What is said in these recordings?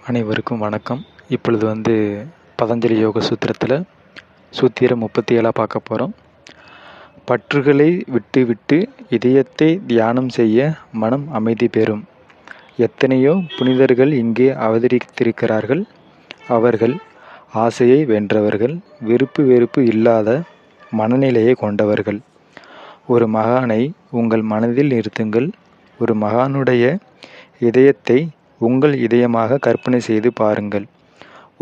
அனைவருக்கும் வணக்கம். இப்பொழுது பதஞ்சலி யோக சூத்திரத்தில் சூத்திரம் 37 பார்க்க போகிறோம். பற்றுகளை விட்டு இதயத்தை தியானம் செய்ய மனம் அமைதி பெறும். எத்தனையோ புனிதர்கள் இங்கே அவதரித்திருக்கிறார்கள். அவர்கள் ஆசையை வென்றவர்கள், விருப்பு வெறுப்பு இல்லாத மனநிலையை கொண்டவர்கள். ஒரு மகானை உங்கள் மனதில் நிறுத்துங்கள். ஒரு மகானுடைய இதயத்தை உங்கள் இதயமாக கற்பனை செய்து பாருங்கள்.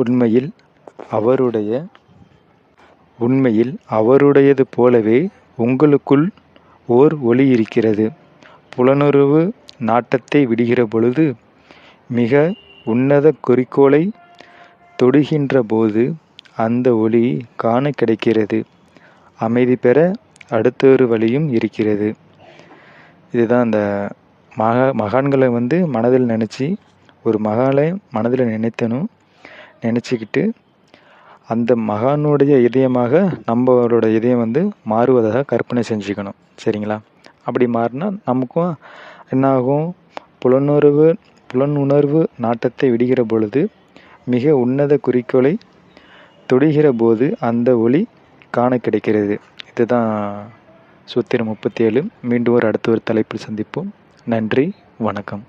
உண்மையில் அவருடையது போலவே உங்களுக்குள் ஓர் ஒளி இருக்கிறது. புலனுறவு நாட்டத்தை விடுகிற பொழுது, மிக உன்னத குறிக்கோளை தொடுகின்ற போது அந்த ஒளி காண கிடைக்கிறது. அமைதி பெற அடுத்தொரு வழியும் இருக்கிறது. இதுதான் அந்த மகான்களை மனதில் நினச்சி, ஒரு மகானை மனதில் நினச்சிக்கிட்டு அந்த மகானுடைய இதயமாக நம்மளோட இதயம் மாறுவதாக கற்பனை செஞ்சுக்கணும். சரிங்களா? அப்படி மாறினா நமக்கும் என்னாகும்? புலனுணர்வு நாட்டத்தை விடுகிற பொழுது, மிக உன்னத குறிக்கோளை தொடுகிற போது அந்த ஒளி காண கிடைக்கிறது. இதுதான் சூத்திரம் 37. மீண்டும் அடுத்த ஒரு தலைப்பில் சந்திப்போம். நன்றி, வணக்கம்.